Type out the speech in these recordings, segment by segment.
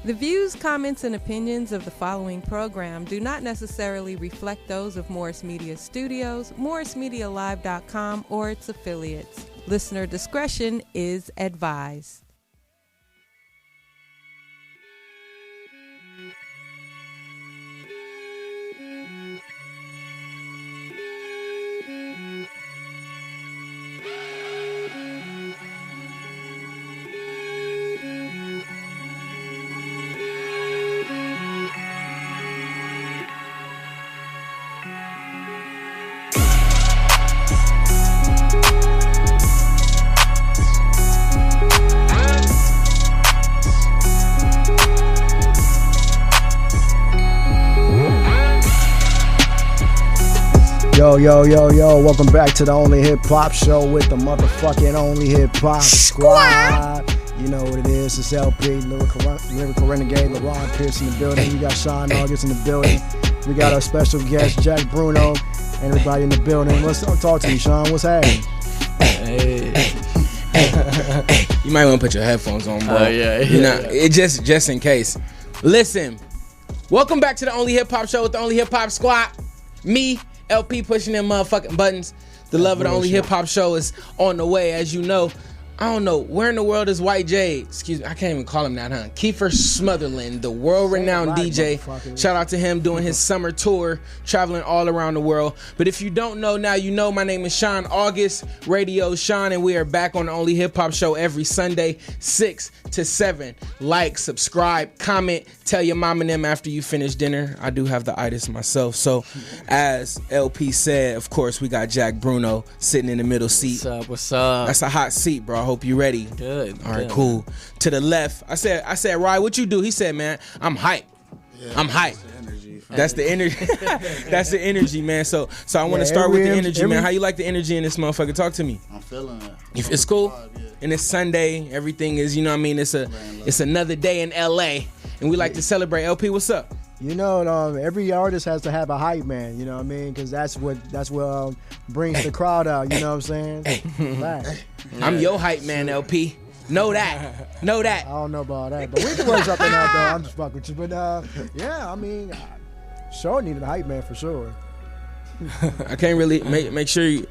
The views, comments, and opinions of the following program do not necessarily reflect those of Morris Media Studios, MorrisMediaLive.com, or its affiliates. Listener discretion is advised. Yo, welcome back to the Only Hip Hop Show with the motherfucking Only Hip Hop Squad. You know what it is, it's LP, Lyrical Renegade, LaRon Pierce in the building. We got Sean August in the building. We got our special guest, Jack Bruno, and everybody in the building. Let's talk to you, Sean. What's happening? Hey. You might want to put your headphones on, bro. It just in case. Listen, welcome back to the Only Hip Hop Show with the Only Hip Hop Squad. Me, LP, pushing them motherfucking buttons. The love of the Only Hip Hop Show is on the way, as you know. I don't know, where in the world is White J? Excuse me, I can't even call him that, huh? Kiefer Smotherland, the world-renowned DJ. Shout out to him doing his summer tour, traveling all around the world. But if you don't know, now you know. My name is Sean August, Radio Sean, and we are back on the Only Hip Hop Show every Sunday, 6 to 7. Like, subscribe, comment, tell your mom and them after you finish dinner. I do have the itis myself. So, as LP said, of course, we got Jack Bruno sitting in the middle seat. What's up? That's a hot seat, bro. I hope you ready. Good. All right, cool. To the left, I said, Rye, what you do? He said, man, I'm hype. Yeah, I'm hype. That's the energy. That's the energy, man. So I want to start with the energy, man. How you like the energy in this motherfucker? Talk to me. I'm feeling it. It's cool. And it's Sunday. Everything is, you know what I mean? It's another day in LA, and we like to celebrate. LP, what's up? You know, every artist has to have a hype man, you know what I mean? Because that's what brings the crowd out, you know what I'm saying? Hey. I'm your hype man, LP. Know that. I don't know about that, but we can work something out, though. I'm just fucking with you. But, yeah, I mean, sure needed a hype man for sure. I can't really make sure you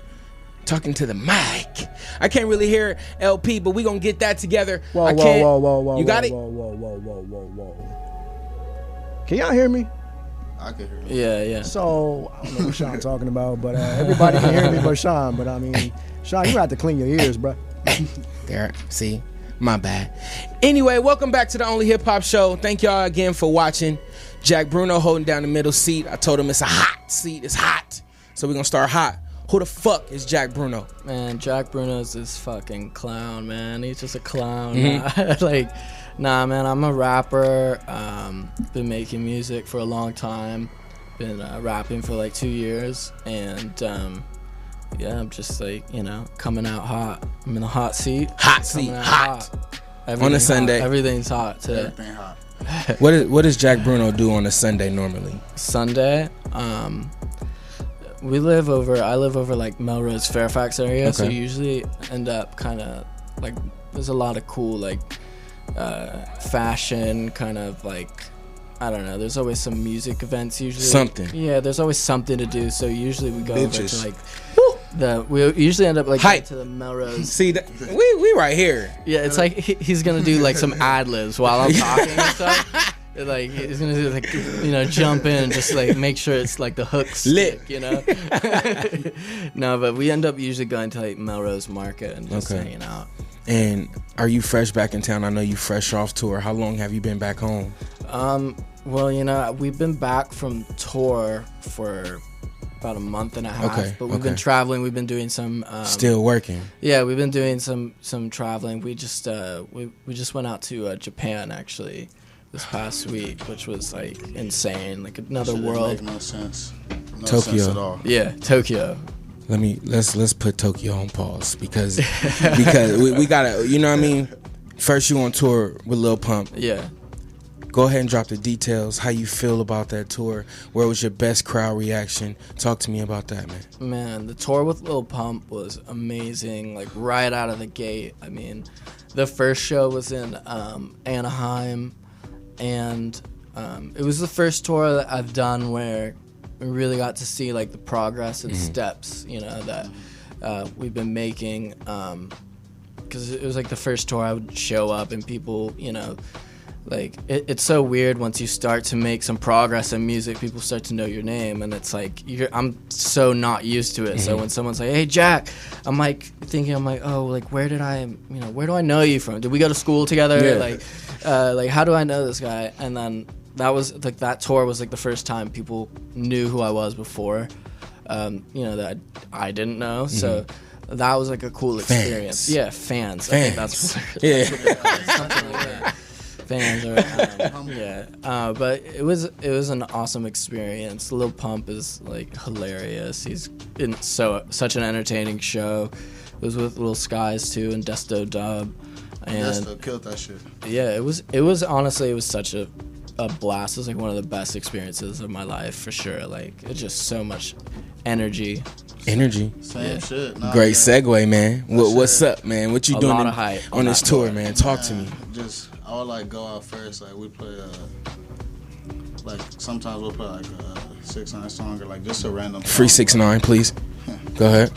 talking to the mic. I can't really hear LP, but we gonna get that together. Whoa. You got it? Whoa. Can y'all hear me? I can hear you. Yeah. So, I don't know what Sean talking about, but everybody can hear me but Sean. But, I mean, Sean, you have to clean your ears, bro. There, see? My bad. Anyway, welcome back to the Only Hip Hop Show. Thank y'all again for watching. Jack Bruno holding down the middle seat. I told him it's a hot seat. It's hot. So we're going to start hot. Who the fuck is Jack Bruno? Man, Jack Bruno's this fucking clown, man. He's just a clown. Mm-hmm. Nah, man, I'm a rapper. Been making music for a long time. Been rapping for like 2 years. And, yeah, I'm just like, coming out hot. I'm in a hot seat. Hot. On a Sunday. Everything's hot today. Everything hot. What does Jack Bruno do on a Sunday normally? Sunday, I live over like Melrose, Fairfax area. Okay. So you usually end up kind of like, there's a lot of cool like fashion kind of like, I don't know, there's always some music events usually. Something. Yeah, there's always something to do. So usually we go over to like we usually end up like going to the Melrose. See, we right here. Yeah, it's like he's gonna do like some ad-libs while I'm talking and stuff. Like he's gonna do like jump in and just like make sure it's like the hooks lit, No, but we end up usually going to like Melrose Market and just hanging out. And are you fresh back in town? I know you fresh off tour. How long have you been back home? Well, we've been back from tour for about a month and a half, but we've been traveling. We've been doing some still working. Yeah, we've been doing some traveling. We just we just went out to Japan actually this past week, which was like insane, like another world. Make no sense. No Tokyo. sense at all. Yeah, Tokyo. Let's put Tokyo on pause because we gotta, you know what I mean? First you on tour with Lil Pump. Yeah. Go ahead and drop the details. How you feel about that tour? Where was your best crowd reaction? Talk to me about that, man. Man, the tour with Lil Pump was amazing. Like right out of the gate. I mean, the first show was in Anaheim, And it was the first tour that I've done where we really got to see like the progress and steps, you know, that we've been making. Because it was like the first tour I would show up and people, you know, like it's so weird once you start to make some progress in music, people start to know your name, and it's like I'm so not used to it. So when someone's like, "Hey Jack," I'm like thinking, oh, like where do I know you from? Did we go to school together? Yeah. Like how do I know this guy? And then that was like that tour was like the first time people knew who I was before, you know, that I didn't know. So that was like a cool experience. Yeah, fans. I think that's something like that. Fans are, but it was an awesome experience. Lil Pump is like hilarious. He's in such an entertaining show. It was with Lil Skies too and Desto Dub. And Desto killed that shit. Yeah, it was honestly, it was such a blast. It was like one of the best experiences of my life for sure. Like it's just so much energy. Same shit. Nah, Great segue, man. What's up, man? What you doing on this tour, man? Talk to me. I would like go out first. Like we play, like sometimes we'll play like a 6ix9ine song or like just a random. Free 6ix9ine, please. Go ahead.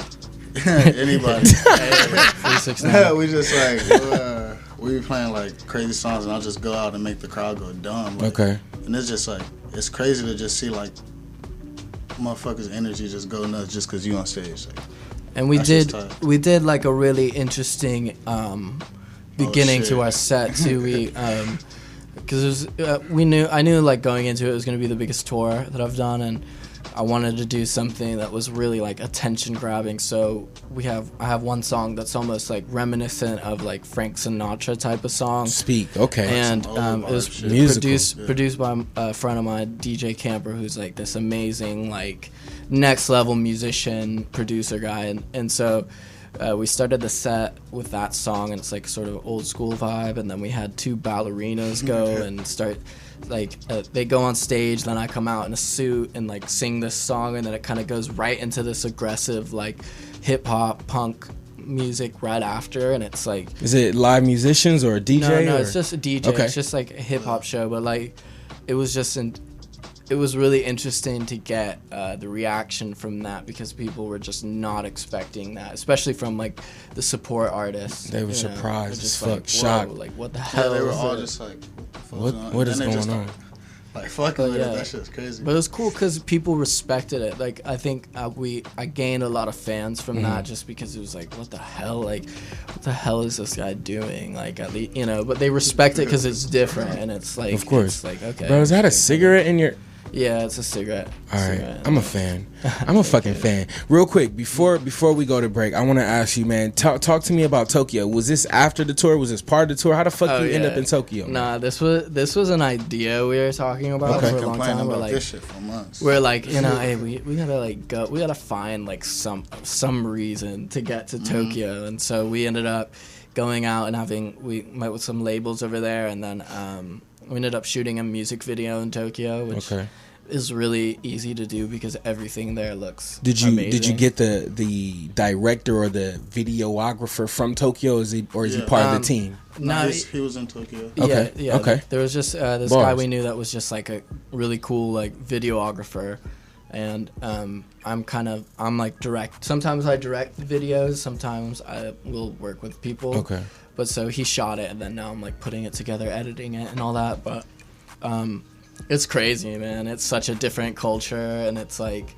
Anybody. Free 6ix9ine. We just like we be playing like crazy songs, and I'll just go out and make the crowd go dumb. Like, okay. And it's just like it's crazy to just see like motherfuckers' energy just go nuts just because you on stage. Like, and we did like a really interesting beginning to our set too. Because I knew like going into it was going to be the biggest tour that I've done, and I wanted to do something that was really like attention grabbing. So I have one song that's almost like reminiscent of like Frank Sinatra type of song. Okay. And it was produced by a friend of mine, DJ Camper, who's like this amazing like next level musician producer guy, and so. We started the set with that song, and it's like sort of old school vibe, and then we had 2 ballerinas go and start like they go on stage, then I come out in a suit and like sing this song, and then it kind of goes right into this aggressive like hip hop punk music right after, and it's like, is it live musicians or a DJ? No, it's just a DJ. Okay. It's just like a hip hop show, but like it was really interesting to get the reaction from that, because people were just not expecting that, especially from like the support artists. They were surprised as fuck, shocked. Like what the hell? Yeah, they were all just like, what is going on? Like fucking with it, that shit's crazy. But it was cool because people respected it. Like I think I gained a lot of fans from that, just because it was like, what the hell? Like, what the hell is this guy doing? Like, at least, you know. But they respect it because it's different, and it's like, of course, it's like, okay. Bro, is that a cigarette in your? Yeah, it's a cigarette. All right, I'm a fan. I'm a fucking fan. Real quick, before we go to break, I want to ask you, man. Talk to me about Tokyo. Was this after the tour? Was this part of the tour? How the fuck you end up in Tokyo? Nah, this was an idea we were talking about for a long time. We're like, this shit for months. We're like, you know, hey, we gotta like go. We gotta find like some reason to get to Tokyo, and so we ended up going out and we met with some labels over there, and then we ended up shooting a music video in Tokyo, which is really easy to do because everything there looks amazing. Did you get the director or the videographer from Tokyo? Is he part of the team? No, he was in Tokyo. Yeah. Okay. There was just this guy we knew that was just like a really cool like videographer, and I'm like direct. Sometimes I direct videos. Sometimes I will work with people. Okay. But so he shot it, and then now I'm like putting it together, editing it, and all that. But it's crazy, man. It's such a different culture, and it's like,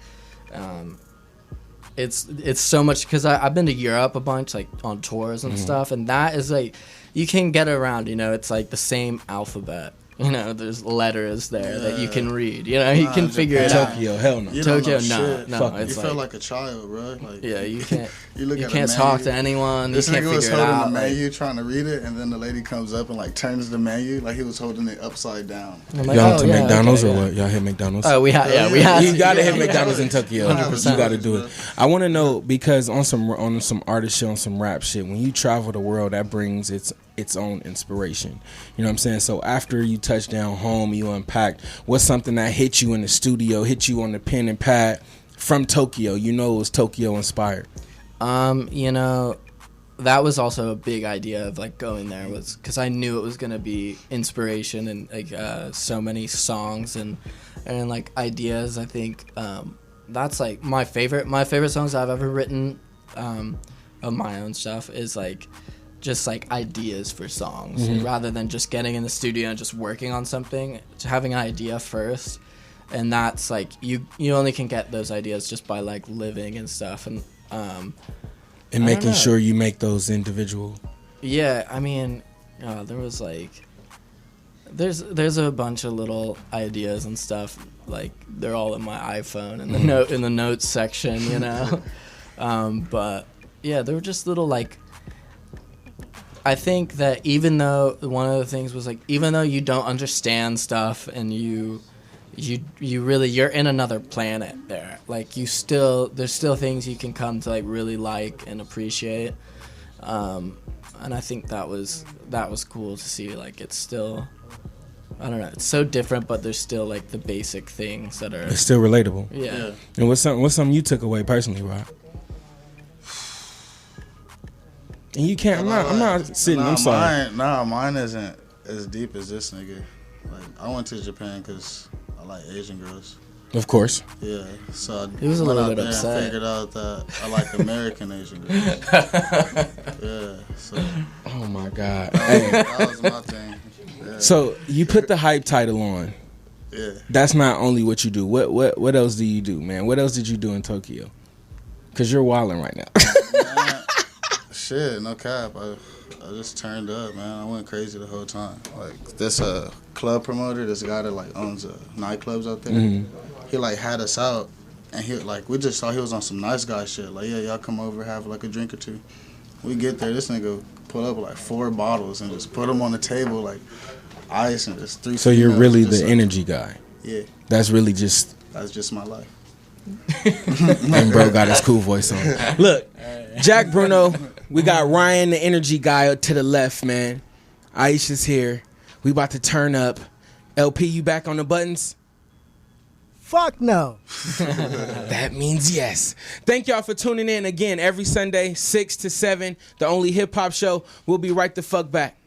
it's so much, because I've been to Europe a bunch, like on tours and stuff, and that is like, you can get around, you know, it's like the same alphabet. You know, there's letters there that you can read. You know, you can figure it out. Tokyo, hell no. Tokyo, no. You feel like a child, bro. Like, yeah, you can't. you can't talk to anyone. You can't figure it out. This nigga was holding the menu, trying to read it, and then the lady comes up and like turns the menu, like he was holding it upside down. Like, y'all went to McDonald's or what? Y'all hit McDonald's? Oh, we had. You gotta hit McDonald's in Tokyo. 100%. You gotta do it. I want to know, because on some artist shit, on some rap shit, when you travel the world, that brings its own inspiration. You know what I'm saying? So after you touch down home, you unpacked, what's something that hit you in the studio, hit you on the pen and pad from Tokyo? You know it was Tokyo inspired. You know, that was also a big idea of like going there, was because I knew it was gonna be inspiration and like so many songs and like ideas. I think that's like my favorite songs I've ever written of my own stuff is like just like ideas for songs, rather than just getting in the studio and just working on something. Having an idea first, and that's like you only can get those ideas just by like living and stuff, and making sure you make those individual. Yeah, I mean, there was like there's a bunch of little ideas and stuff, like they're all in my iPhone in the notes section, you know. But yeah, they were just little like. I think that even though one of the things was like, even though you don't understand stuff and you really, you're in another planet there, like there's still things you can come to like really like and appreciate, and I think that was cool to see. Like it's still, I don't know, it's so different, but there's still like the basic things that are, it's still relatable. Yeah. And what's something you took away personally, Rob? And you can't. I'm not sitting. I'm sorry. Mine isn't as deep as this nigga. Like I went to Japan because I like Asian girls. Of course. Yeah. So he was a little bit upset. I figured out that I like American Asian girls. Yeah. So. Oh my God. That was my thing. Yeah. So you put the hype title on. Yeah. That's not only what you do. What else do you do, man? What else did you do in Tokyo? Cause you're wilding right now. Shit, no cap. I just turned up, man. I went crazy the whole time. Like this club promoter, this guy that like owns nightclubs out there. He like had us out, and he like we just thought he was on some nice guy shit. Like yeah, y'all come over, have like a drink or two. We get there, this nigga pull up with like 4 bottles and just put them on the table like ice and just 3. So you're really the energy guy. Yeah. That's just my life. And bro got his cool voice on. Look, Jack Bruno, we got Ryan, the energy guy, to the left, man. Aisha's here. We about to turn up. LP, you back on the buttons? Fuck no. That means yes. Thank y'all for tuning in again every Sunday, 6 to 7, the only hip hop show. We'll be right the fuck back.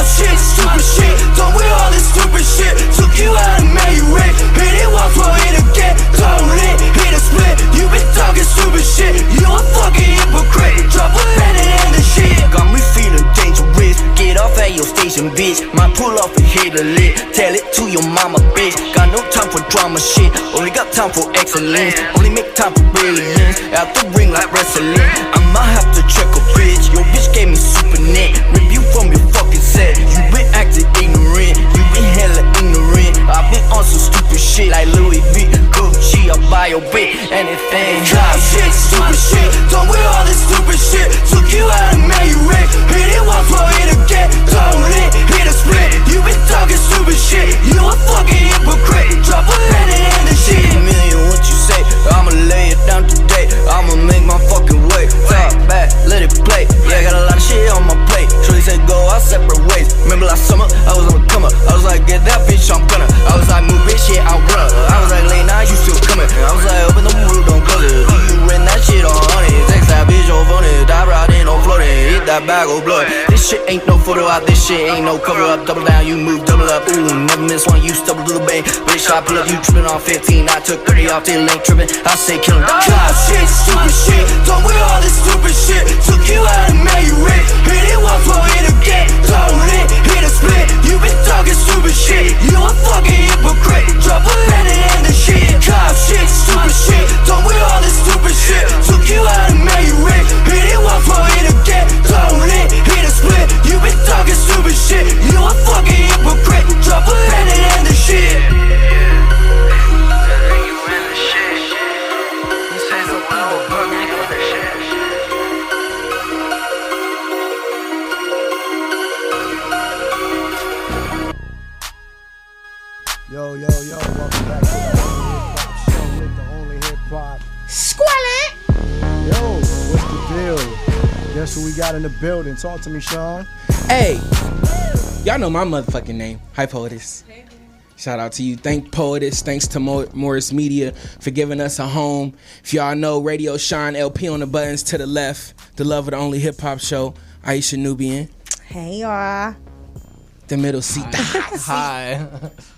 Shit, stupid shit, done with all this stupid shit. Took you out and made you rich. Hit it once, won't hit again. Don't hit a split. You been talking stupid shit. You a fucking hypocrite. Drop a penny in the shit. Got me feeling dangerous. Get off at your station, bitch. Might pull off and hit a lick. Tell it to your mama, bitch. Got no time for drama shit. Only got time for excellence. Only make time for brilliance. Out the ring like wrestling. I might have to check a bitch. Your bitch gave me super net. Rip you from your fucking set. You been acting ignorant, you been hella ignorant. I've been on some stupid shit like Louis V, Gucci, I'll buy your bitch, anything. Cloud shit, stupid shit, done with all this stupid shit. Took you out and made you rich. Hit it once, won't hit again. Don't hit a split. You been talking stupid shit. You a fucking hypocrite. Drop a penny in the shit. A million what you say, I'ma lay it down today. I'ma make my fucking way. Talk back, let it play. Yeah, I got a lot of shit on my plate. Shorty said go our separate ways. Remember last summer, I was on a come up. I was like, get that bitch, I'm gonna. I was like, move bitch, shit, I'll run. I was like, late night, you still coming. I was like, open the roof, don't close it. You ran that shit on honey. Text that bitch over it. Dive right in, on floating. Hit that bag of blood. This shit ain't no photo out, this shit ain't no cover up. Double down, you move, double up. Ooh, never miss one, you stumble to the bank. Bitch, I pull up, you tripping on 15. I took 30 off, till ain't tripping. I say kill him. Cloud shit, stupid shit. Done with all this stupid shit. Took you out and made you rich. Hit it once, won't hit again. Don't hit a split. You been talking stupid shit. You a fucking hypocrite. Drop a penny in the shit. Cloud shit, stupid shit. Done with all this stupid shit. Took you out and made you rich. Hit it once, won't hit again. Don't hit a split. You been talking stupid shit. You a fucking hypocrite. Drop a penny in the shit. Yo, welcome back to the Only Hip Hop Show with the Only Hip Hop Squally. Yo, what's the deal? Guess who we got in the building? Talk to me, Sean. Hey, y'all know my motherfucking name. Hi, Poetess. Shout out to you. Thank Poetess. Thanks to Morris Media for giving us a home. If y'all know, Radio Shine, LP on the buttons to the left. The love of the only hip hop show. Aisha Nubian. Hey, y'all. The middle seat. Hi.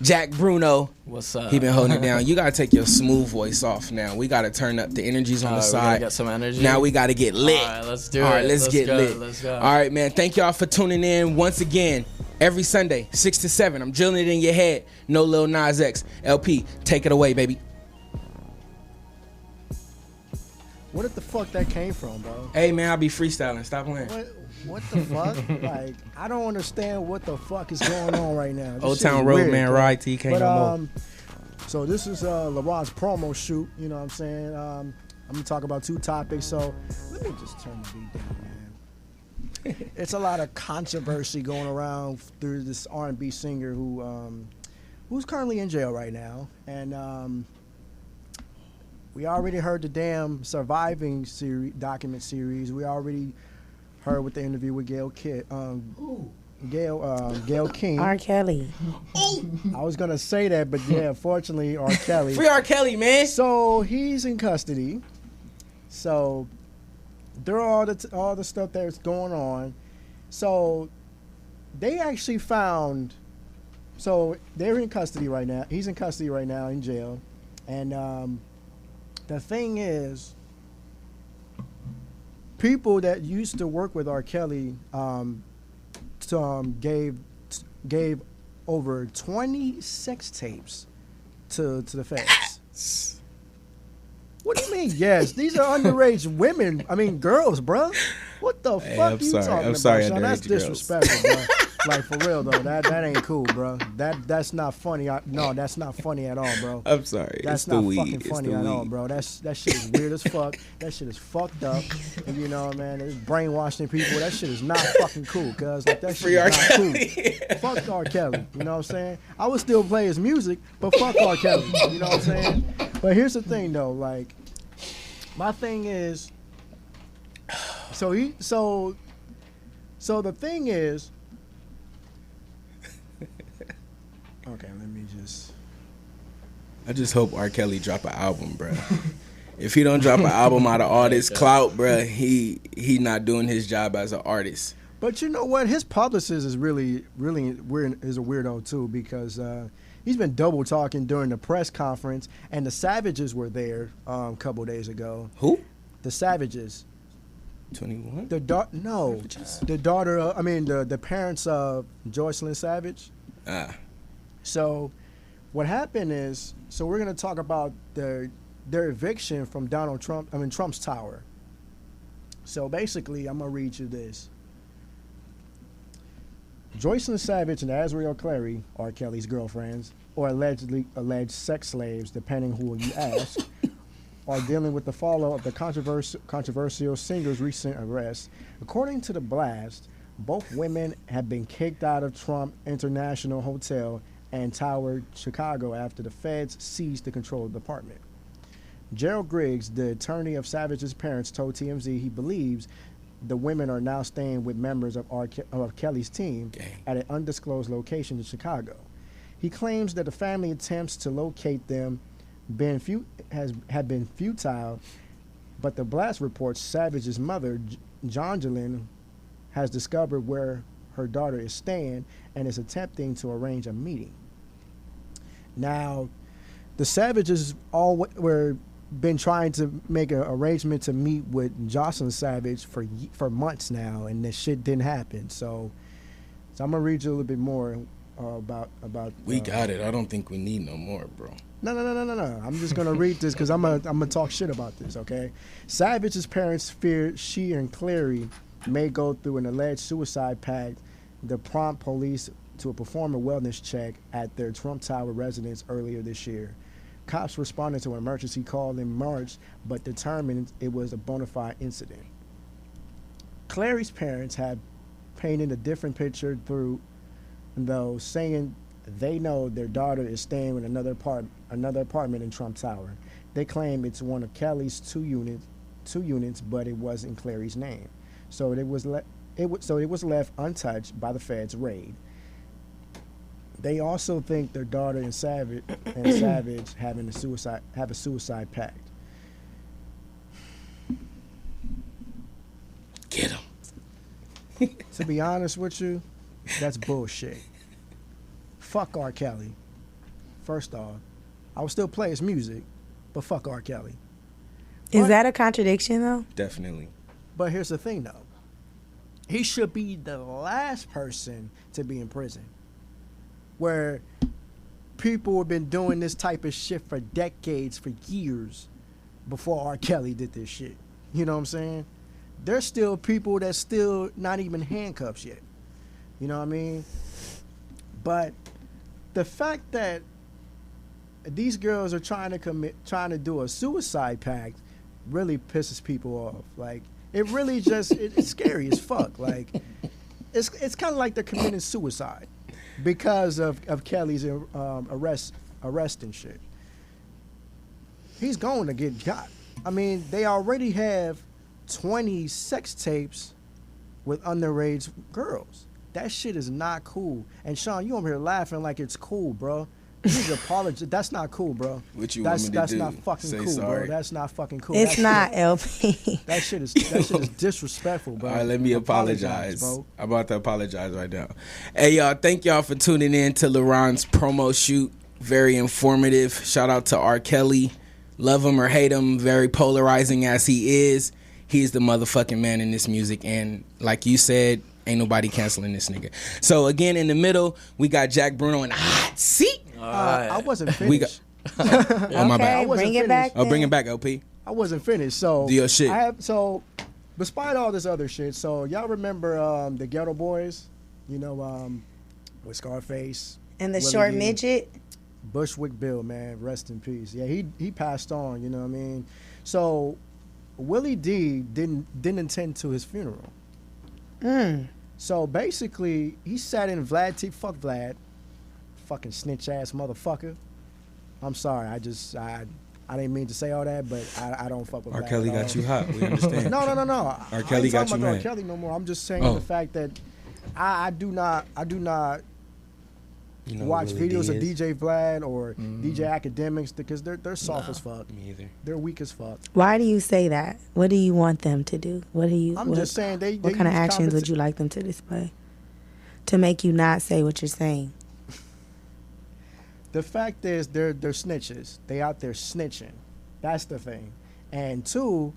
Jack Bruno. What's up? He been holding it down. You gotta take your smooth voice off now. We gotta turn up the energies on the We side. gotta get some energy. Now we gotta get lit. All right, let's do it. All right, let's get lit. Let's go. All right, man. Thank y'all for tuning in once again. Every Sunday, 6 to 7. I'm drilling it in your head. No Lil Nas X. LP, take it away, baby. Where the fuck that came from, bro? Hey, man, I'll be freestyling. Stop playing. What the fuck? Like, I don't understand what the fuck is going on right now. This Old shit Town is Road, weird, man. bro. Ride till you can't no more. So this is LeBron's promo shoot. You know what I'm saying? I'm gonna talk about two topics. So let me just turn the beat down, man. It's a lot of controversy going around through this R&B singer who's currently in jail right now, and we already heard the damn Surviving document series. We already heard with the interview with Gail King. R. Kelly. I was gonna say that, but yeah, fortunately, R. Kelly. Free R. Kelly, man. So he's in custody. So there are all the stuff that's going on. So they actually found. So they're in custody right now. He's in custody right now in jail, and the thing is, people that used to work with R. Kelly gave over 20 sex tapes to the feds. What do you mean? Yes, these are underage women. I mean, girls, bro. What the fuck you talking about, Sean? That's disrespectful, bro. Like, for real though, that ain't cool, bro. That's not funny. No, that's not funny at all, bro. I'm sorry. That's not fucking funny at all, bro. That shit is weird as fuck. That shit is fucked up. And you know, man, it's brainwashing people. That shit is not fucking cool, cuz like that shit is not cool. Fuck R. Kelly. You know what I'm saying? I would still play his music, but fuck R. Kelly. You know what I'm saying? But here's the thing though, like, my thing is, so the thing is, okay, let me just. I just hope R. Kelly drop an album, bro. If he don't drop an album out of all this clout, bro, he not doing his job as an artist. But you know what? His publicist is really weird. Is a weirdo too, because he's been double talking during the press conference, and the Savages were there a couple days ago. Who? The Savages. 21. The daughter. The parents of Joycelyn Savage. So, what happened is, so we're gonna talk about their eviction from Trump's tower. So basically, I'm gonna read you this. Joycelyn Savage and Azriel Clary, R. Kelly's girlfriends, or alleged sex slaves, depending who you ask, are dealing with the fallout of the controversial singer's recent arrest. According to the blast, both women have been kicked out of Trump International Hotel and Tower, Chicago, after the feds seized the control of the apartment. Gerald Griggs, the attorney of Savage's parents, told TMZ he believes the women are now staying with members of Kelly's team at an undisclosed location in Chicago. He claims that the family attempts to locate them have been futile, but the blast reports Savage's mother, Jonjalyn, has discovered where her daughter is staying and is attempting to arrange a meeting. Now, the Savages been trying to make an arrangement to meet with Joycelyn Savage for months now, and this shit didn't happen. So I'm gonna read you a little bit more about. We got it. I don't think we need no more, bro. No. I'm just gonna read this because I'm gonna talk shit about this. Okay. Savage's parents fear she and Clary may go through an alleged suicide pact to prompt police to perform a wellness check at their Trump Tower residence earlier this year. Cops responded to an emergency call in March, but determined it was a bona fide incident. Clary's parents have painted a different picture though saying they know their daughter is staying in another apartment in Trump Tower. They claim it's one of Kelly's two units, but it wasn't Clary's name. So it was left untouched by the feds' raid. They also think their daughter and Savage have a suicide pact. Get him. To be honest with you, that's bullshit. Fuck R. Kelly. First off, I would still play his music, but fuck R. Kelly. Is that a contradiction, though? Definitely. But here's the thing, though. He should be the last person to be in prison. Where people have been doing this type of shit for decades, for years, before R. Kelly did this shit. You know what I'm saying? There's still people that's still not even handcuffs yet. You know what I mean? But the fact that these girls are trying to do a suicide pact really pisses people off. Like, it really just, it's scary as fuck. Like, it's kind of like they're committing suicide because of Kelly's arrest and shit. He's going to get got. I mean, they already have 20 sex tapes with underage girls. That shit is not cool. And Sean, you over here laughing like it's cool, bro. You need to apologize. That's not cool, bro. What you that's want me to do? Not fucking Say cool, sorry. bro. That's not fucking cool. It's not, LP. That shit is disrespectful, bro. All right, let me apologize. bro. I'm about to apologize right now. Hey, y'all, thank y'all for tuning in to LaRon's promo shoot. Very informative. Shout out to R. Kelly. Love him or hate him, very polarizing as he is. He's the motherfucking man in this music. And like you said, ain't nobody canceling this nigga. So, again, in the middle, we got Jack Bruno in the hot seat. I wasn't finished. Oh, my bad. I wasn't bring it finished. back. Oh, bring it back, LP. I wasn't finished. So Do your shit. Despite all this other shit, so y'all remember the Ghetto Boys, you know, with Scarface And the Willie short D. midget. Bushwick Bill, man, rest in peace. Yeah, he passed on. You know what I mean? So Willie D didn't attend to his funeral. So basically, he sat in fuck Vlad, fucking snitch ass motherfucker. I'm sorry, I didn't mean to say all that, but I don't fuck with R. Vlad Kelly at all. got you hot. We understand. No. R. Kelly got you about R. mad. Kelly no more. I'm just saying Oh. the fact that I do not You know watch what Willie videos D of is? DJ Vlad or DJ Academics because they're soft as fuck. Me either. They're weak as fuck. Why do you say that? What do you want them to do? What just saying they What kind of use actions would you like them to display to make you not say what you're saying? The fact is they're snitches. They out there snitching. That's the thing. And two,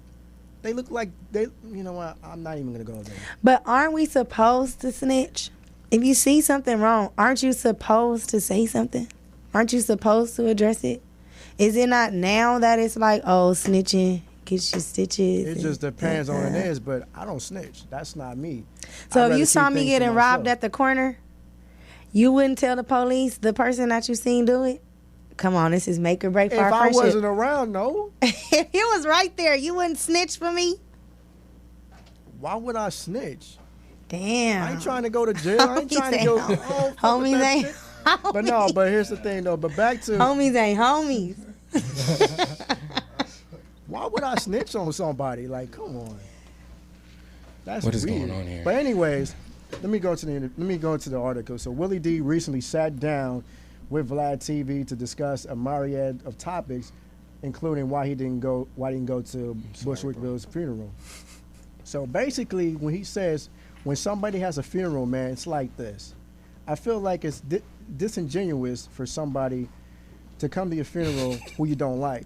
they look like they. You know what? I'm not even gonna go there. But aren't we supposed to snitch? If you see something wrong, aren't you supposed to say something? Aren't you supposed to address it? Is it not now that it's like, oh, snitching gets you stitches? It just depends on it is, but I don't snitch. That's not me. So I'd if rather you keep saw me things to getting robbed myself. at the corner, you wouldn't tell the police, the person that you seen do it? Come on, this is make or break for If our I friendship. wasn't around, no. If he was right there, you wouldn't snitch for me? Why would I snitch? Damn. I ain't trying to go to jail. I ain't Homies trying to ain't go. hom- Oh, fuck homies that ain't shit. But no, but here's the thing though. But back to Homies ain't homies. why would I snitch on somebody? Like, come on. That's What is weird. going on here? But anyways, let me go to the article. So Willie D recently sat down with Vlad TV to discuss a myriad of topics, including why he didn't go to Bushwick Bill's funeral. So basically, when he says when somebody has a funeral, man, it's like this. I feel like it's disingenuous for somebody to come to your funeral who you don't like.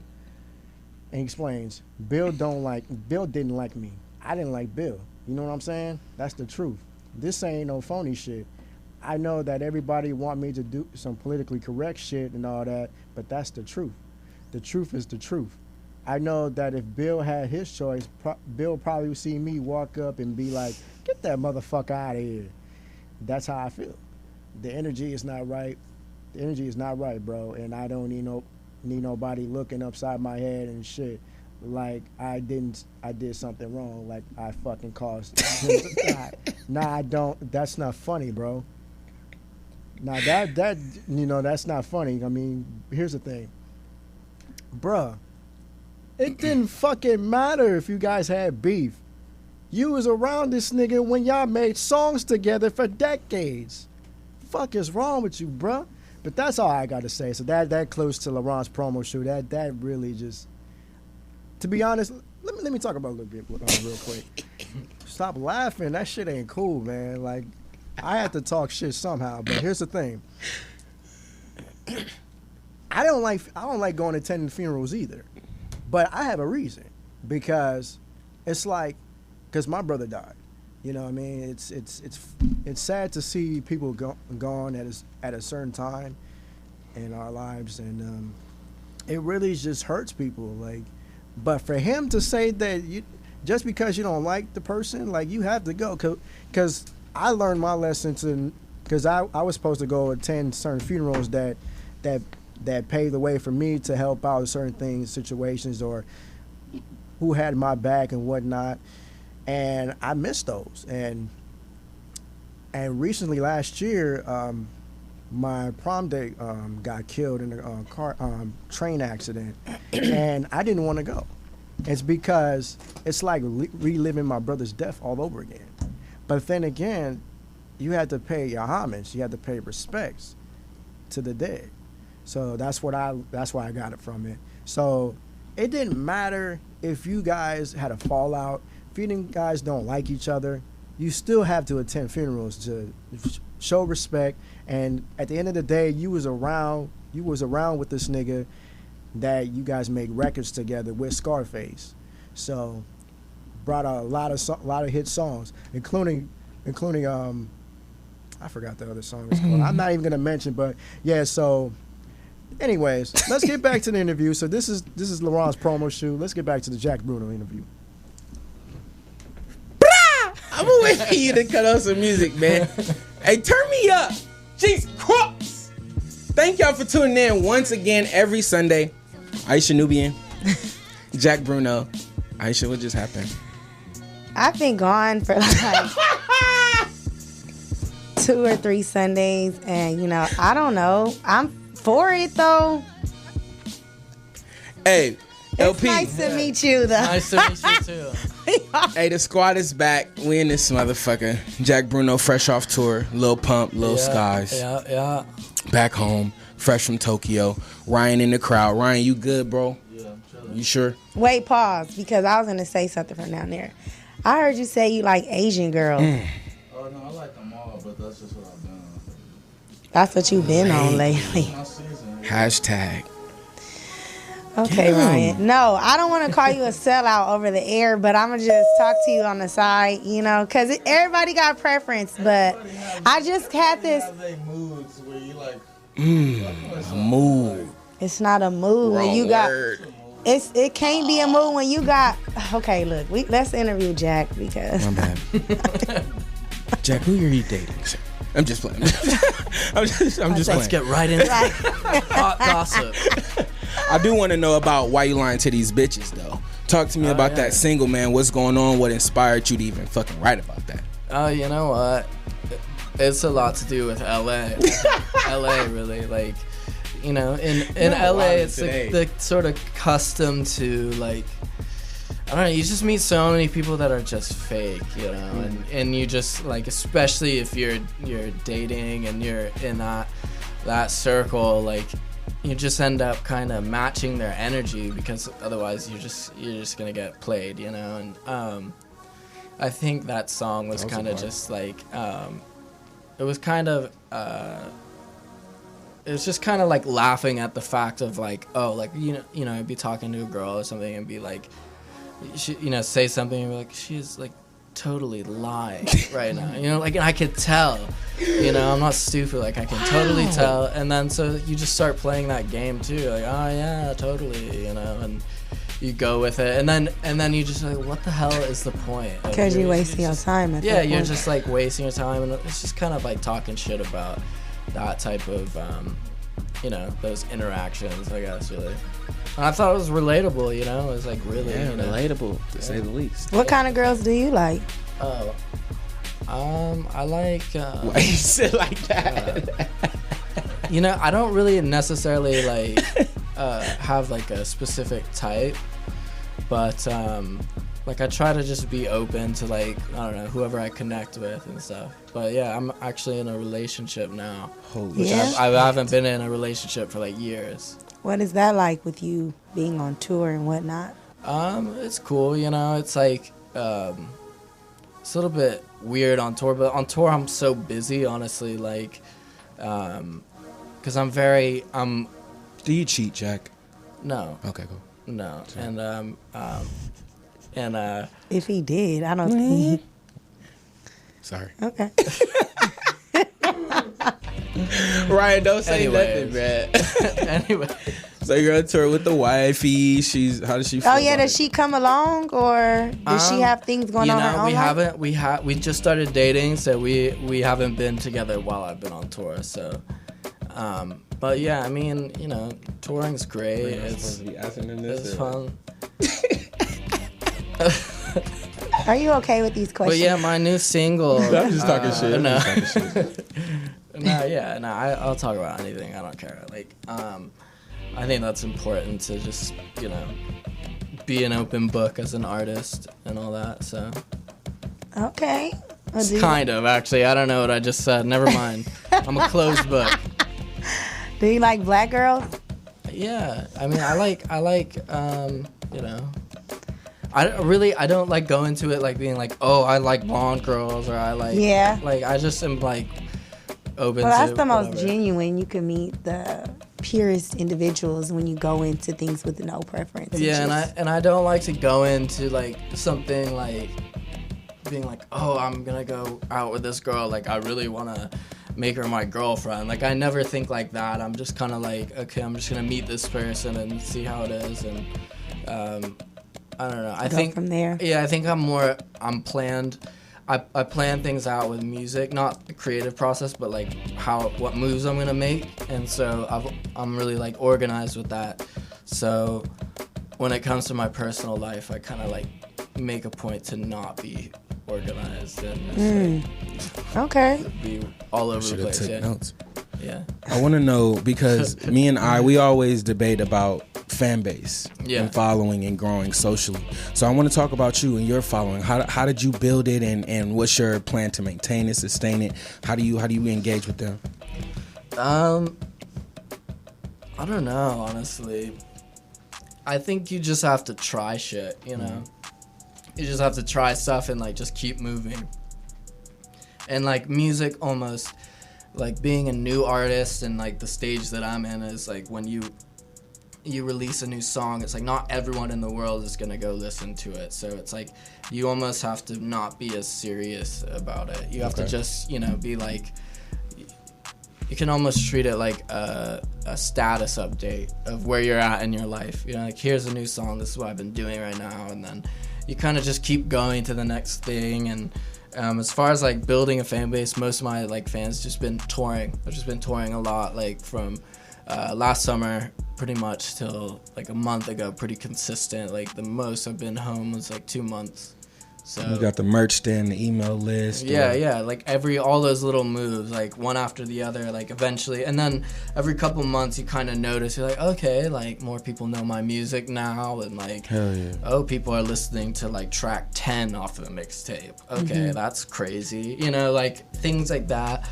And he explains, Bill didn't like me. I didn't like Bill. You know what I'm saying? That's the truth. This ain't no phony shit. I know that everybody want me to do some politically correct shit and all that, but that's the truth. The truth is the truth. I know that if Bill had his choice, Bill probably would see me walk up and be like, get that motherfucker out of here. That's how I feel. The energy is not right. The energy is not right, bro. And I don't need nobody looking upside my head and shit like I did something wrong, like I fucking caused. Nah, I don't. That's not funny, bro. Now that that's not funny. I mean, here's the thing, bruh. It didn't fucking matter if you guys had beef. You was around this nigga when y'all made songs together for decades. Fuck is wrong with you, bruh? But that's all I got to say. So that close to LeBron's promo shoot, that really just, to be honest, let me talk about a little bit real quick. Stop laughing. That shit ain't cool, man. Like, I have to talk shit somehow. But here's the thing. I don't like going to attending funerals either. But I have a reason. Because it's like, because my brother died. You know what I mean? It's sad to see people gone at a certain time in our lives, and it really just hurts people. Like, but for him to say that just because you don't like the person, like, you have to go, because I learned my lesson because I was supposed to go attend certain funerals that paved the way for me to help out in certain things, situations, or who had my back and whatnot. And I missed those. And recently, last year, my prom date got killed in a train accident, and I didn't want to go. It's because it's like reliving my brother's death all over again. But then again, you had to pay your homage. You had to pay respects to the dead. So that's why I got it from it. So it didn't matter if you guys had a fallout. If you guys don't like each other, you still have to attend funerals to show respect. And at the end of the day, you was around with this nigga that you guys make records together with Scarface. So brought out a lot of hit songs, including I forgot the other song it's called. I'm not even gonna mention, but yeah. So, anyways, let's get back to the interview. So this is LeBron's promo shoot. Let's get back to the Jack Bruno interview. I'm gonna wait for you to cut off some music, man. Hey, turn me up. Jeez, crops. Thank y'all for tuning in once again every Sunday. Aisha Nubian, Jack Bruno. Aisha, what just happened? I've been gone for like 2 or 3 Sundays, and I don't know. I'm for it though. Hey, LP. It's nice to meet you, though. Nice to meet you too. Hey, the squad is back. We in this motherfucker. Jack Bruno, fresh off tour. Lil Pump, Lil Skies. Yeah. Back home, fresh from Tokyo. Ryan in the crowd. Ryan, you good, bro? Yeah, I'm chilling. You sure? Wait, pause, because I was gonna say something from down there. I heard you say you like Asian girls. Oh no, I like them all, but that's just what I've been on. That's what you've been on lately. My season. Hashtag. Okay, Ryan. No, I don't want to call you a sellout over the air, but I'm going to just talk to you on the side, because everybody got preference, but I just had this. Moods where you like. A mood. It's not a mood when you got. It can't be a mood when you got. Okay, look, let's interview Jack because. My bad. Jack, who are you dating? I'm just playing. I'm just playing. Let's get right into hot gossip. I do want to know about why you lying to these bitches, though. Talk to me about that single, man. What's going on? What inspired you to even fucking write about that? Oh, you know what? It's a lot to do with LA. LA, really. Like, in LA, it's like the sort of custom to, like, I don't know, you just meet so many people that are just fake, and you just, like, especially if you're dating and you're in that circle, like, you just end up kind of matching their energy because otherwise you're just gonna get played, and I think that song was kind of just like it was kind of it was just kind of like laughing at the fact of like, oh, like I'd be talking to a girl or something and be like, say something and be like, she's like totally lying right now, like, and I could tell, I'm not stupid, like I can totally tell, and then so you just start playing that game too, like, oh yeah, totally, and you go with it, and then you just like, what the hell is the point? Because you're wasting your time. You're just like wasting your time, and it's just kind of like talking shit about that type of those interactions, I guess, really. And I thought it was relatable, it was like really relatable to say the least. What kind of girls do you like? Oh, I like. Why you sit like that? I don't really necessarily like have like a specific type, but like I try to just be open to like, I don't know, whoever I connect with and stuff. But yeah, I'm actually in a relationship now. Holy Yeah? shit. I haven't been in a relationship for like years. What is that like with you being on tour and whatnot? It's cool, you know. It's like it's a little bit weird on tour, but on tour I'm so busy, honestly. Like, because I'm Do you cheat, Jack? no, Okay, cool. no, Sure. and If he did, I don't think Sorry. Okay. Ryan, don't say Anyways. nothing, man. anyway, So you're on tour with the wifey. How does she feel? Oh yeah, about does it? she come along or does she have things going you on know, her own we life? haven't. We just started dating, so we haven't been together while I've been on tour. So, but yeah, I mean, you know, touring's great. Am I supposed to be asking him this, It's or- fun. Are you okay with these questions? But yeah, my new single. I'm just talking shit. No. I'm just talking shit. I'll talk about anything. I don't care. Like, I think that's important to just, you know, be an open book as an artist and all that. So, Okay. Well, do you- kind of actually. I don't know what I just said. Never mind. I'm a closed book. Do you like black girls? Yeah, I mean, I like, you know, I don't like go into it like being like, oh, I like blonde girls or I like, Yeah. like I just am like open Well, to that's the most whatever. genuine. You can meet the purest individuals when you go into things with no preference. Yeah, It's and I don't like to go into like something like being like, oh, I'm gonna go out with this girl, like I really wanna make her my girlfriend. Like I never think like that. I'm just kind of like, okay, I'm just gonna meet this person and see how it is, and I don't know. I go think from there. Yeah, I think I'm planned. I plan things out with music, not the creative process, but like what moves I'm gonna make, and so I'm really like organized with that. So when it comes to my personal life, I kind of like make a point to not be organized and just, Okay. like, be all over Should the have place. took Yeah. notes. Yeah. I want to know because me and we always debate about fan base Yeah. and following and growing socially. So I want to talk about you and your following. How did you build it, and what's your plan to maintain it, sustain it? How do you engage with them? I don't know, honestly. I think you just have to try shit, you know? You just have to try stuff and, like, just keep moving. And, like, music almost, like, being a new artist and, like, the stage that I'm in is, like, when you release a new song, it's like not everyone in the world is gonna go listen to it. So it's like you almost have to not be as serious about it. You have to just, you know, be like, you can almost treat it like a status update of where you're at in your life. You know, like here's a new song, this is what I've been doing right now, and then you kind of just keep going to the next thing. And as far as like building a fan base, most of my like fans just been touring. I've just been touring a lot, like from last summer pretty much till like a month ago, pretty consistent. Like the most I've been home was like 2 months. So You got the merch then, the email list. yeah, like all those little moves, like one after the other, like eventually, and then every couple months you kind of notice, you're like, okay, like more people know my music now, and like, Hell yeah. oh, people are listening to like track 10 off of the mixtape. Okay, that's crazy, you know, like things like that.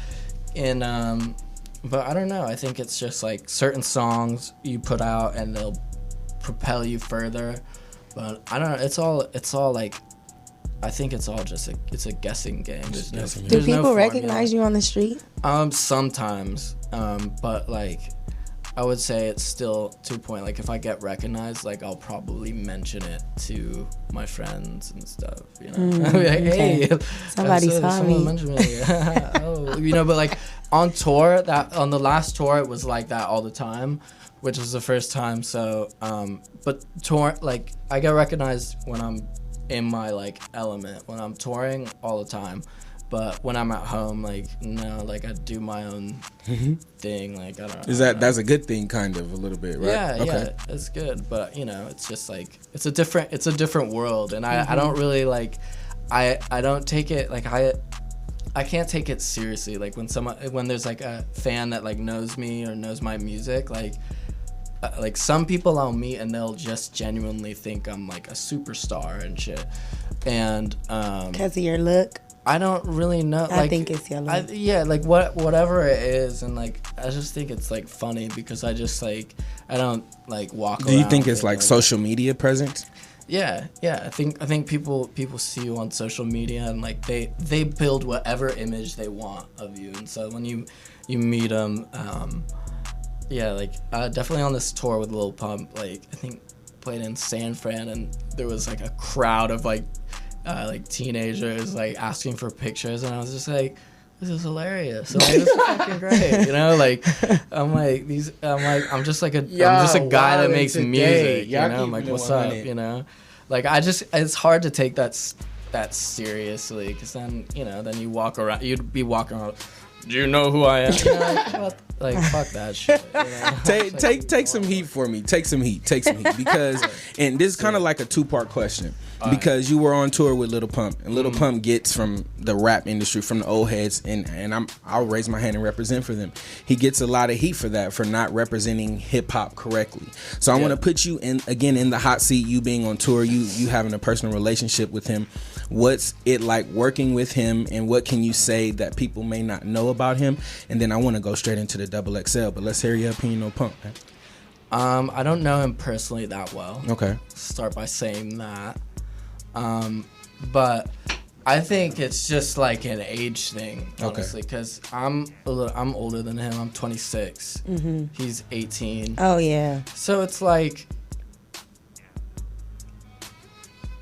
And but I don't know, I think it's just like certain songs you put out and they'll propel you further. But I don't know, it's all like, I think it's all just it's a guessing game. There's no, guessing game. Do there's no people formula. recognize you on the street? Sometimes, but like, I would say it's still to a point. Like, if I get recognized, like, I'll probably mention it to my friends and stuff. You know, I'll be like, hey, Somebody saw someone me. mentioned me. Oh, you know, but like on tour, on the last tour, it was like that all the time, which was the first time. So, but tour, like, I get recognized when I'm in my like element, when I'm touring all the time. But when I'm at home, like, no, like I do my own thing. Like, I don't know. That's a good thing, kind of, a little bit, right? Yeah, it's good. But you know, it's just like it's a different world, and I don't really like, I don't take it like I can't take it seriously. Like when there's like a fan that like knows me or knows my music, like like some people I'll meet and they'll just genuinely think I'm like a superstar and shit. And because of your look. I don't really know. I think it's your look. Yeah, like whatever it is, and like I just think it's like funny because I just like I don't like walk around. Do you think it's like social media presence? Yeah. I think people see you on social media and like they build whatever image they want of you, and so when you meet them, yeah, like definitely on this tour with Lil Pump, like I think played in San Fran, and there was like a crowd of like teenagers like asking for pictures, and I was just like, this is hilarious. Like, this is fucking great, you know. Like I'm just a guy that makes music, you know. I'm like, what's up, you know? Like it's hard to take that seriously, because then you walk around, you'd be walking around. Do you know who I am? You know, like fuck that shit. You know? Take some heat for me. Take some heat because, and this is kind of like a 2-part question. Because you were on tour with Lil Pump, and Lil Pump gets from the rap industry, from the old heads, and I'll raise my hand and represent for them. He gets a lot of heat for that, for not representing hip hop correctly. So I want to put you in the hot seat. You being on tour, you having a personal relationship with him. What's it like working with him, and what can you say that people may not know about him? And then I want to go straight into the XXL, but let's hear your opinion on Pump, man. I don't know him personally that well. Okay. Start by saying that. But I think it's just like an age thing, honestly, because I'm older than him. I'm 26. Mm-hmm. He's 18. Oh yeah. So it's like,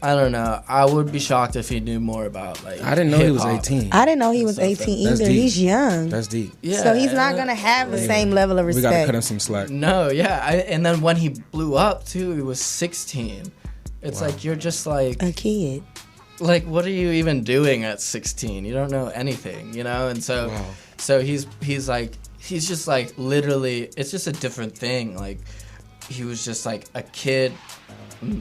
I don't know. I would be shocked if he knew more about like. I didn't know he was 18. I didn't know he was 18 either. He's young. That's deep. Yeah. So he's not gonna have the same level of respect. We gotta cut him some slack. No, yeah. And then when he blew up too, he was 16. It's like you're just like a kid. Like, what are you even doing at 16? You don't know anything, you know? And so so he's just like literally, it's just a different thing. Like, he was just like a kid,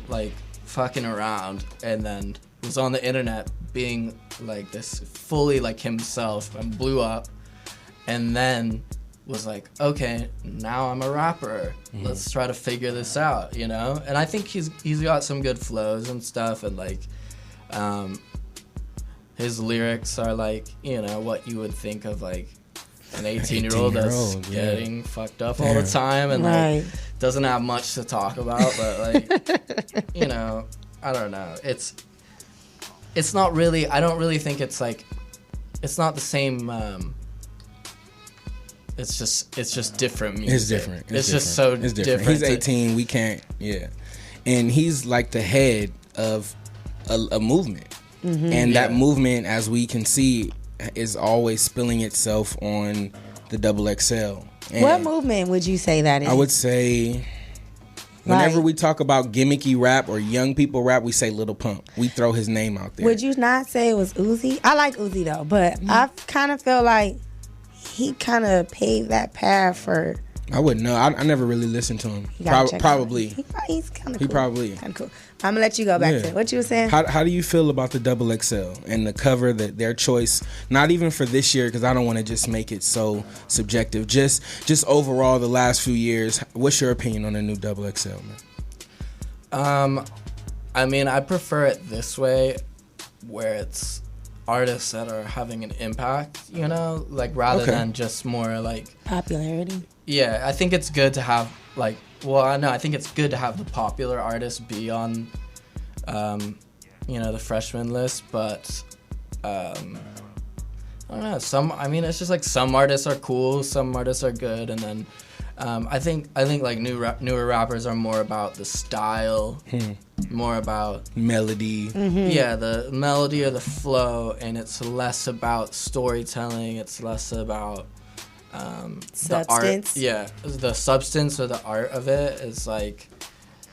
like fucking around, and then was on the internet being like this fully like himself, and blew up, and then was like, okay, now I'm a rapper. Mm-hmm. Let's try to figure this out, you know? And I think he's got some good flows and stuff, and like his lyrics are like, you know, what you would think of like an 18-year-old that's getting fucked up all the time, and like doesn't have much to talk about, but like you know, I don't know. It's not really, I don't really think it's like, it's not the same it's just different music. It's different. It's just so different. He's 18. We can't. Yeah, and he's like the head of a movement, and that movement, as we can see, is always spilling itself on the XXL. And what movement would you say that is? I would say, whenever we talk about gimmicky rap or young people rap, we say Lil Pump. We throw his name out there. Would you not say it was Uzi? I like Uzi though, but I kind of feel like he kind of paved that path for. I wouldn't know. I never really listened to him. Probably. He's kind of cool. He probably. Kind of cool. I'm gonna let you go back to what you were saying. How do you feel about the XXL and the cover, that their choice? Not even for this year, because I don't want to just make it so subjective. Just overall, the last few years. What's your opinion on the new XXL, man? I mean, I prefer it this way, where it's artists that are having an impact, you know, like rather than just more like popularity. Yeah, I think it's good to have like, I think it's good to have the popular artists be on, you know, the freshman list, but I don't know. It's just like some artists are cool, some artists are good, and then I think like newer rappers are more about the style, more about melody. Mm-hmm. Yeah, the melody or the flow, and it's less about storytelling. It's less about the art. Yeah, the substance or the art of it is like,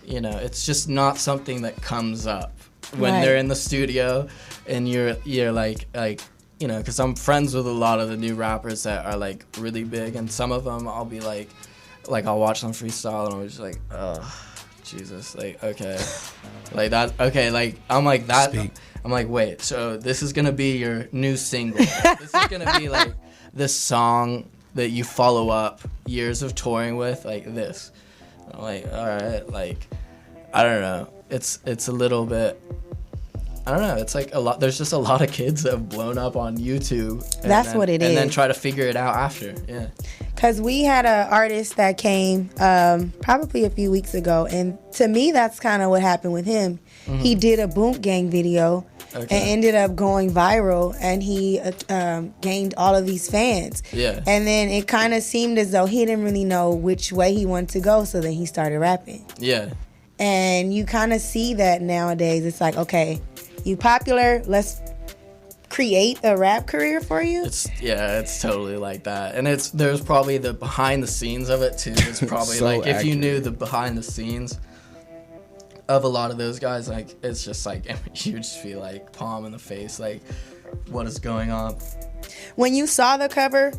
you know, it's just not something that comes up when they're in the studio, and you're like you know, because I'm friends with a lot of the new rappers that are like really big, and some of them I'll be like I'll watch them freestyle, and I'm just like, oh, Jesus, like, okay, like that, okay, like I'm like that. I'm like, wait, so this is gonna be your new single? This is gonna be like this song that you follow up years of touring with, like this. I'm like, all right, like, I don't know. It's a little bit, I don't know. It's like a lot. There's just a lot of kids that have blown up on YouTube. That's what it is. And then try to figure it out after. Yeah. Because we had an artist that came probably a few weeks ago, and to me, that's kind of what happened with him. Mm-hmm. He did a Boom Gang video and ended up going viral, and he gained all of these fans. Yeah. And then it kind of seemed as though he didn't really know which way he wanted to go, so then he started rapping. Yeah. And you kind of see that nowadays. It's like, okay, you popular, let's create a rap career for you. It's totally like that. And there's probably the behind the scenes of it too. It's probably so like accurate. If you knew the behind the scenes of a lot of those guys, like it's just like you just feel like palm in the face, like what is going on. When you saw the cover,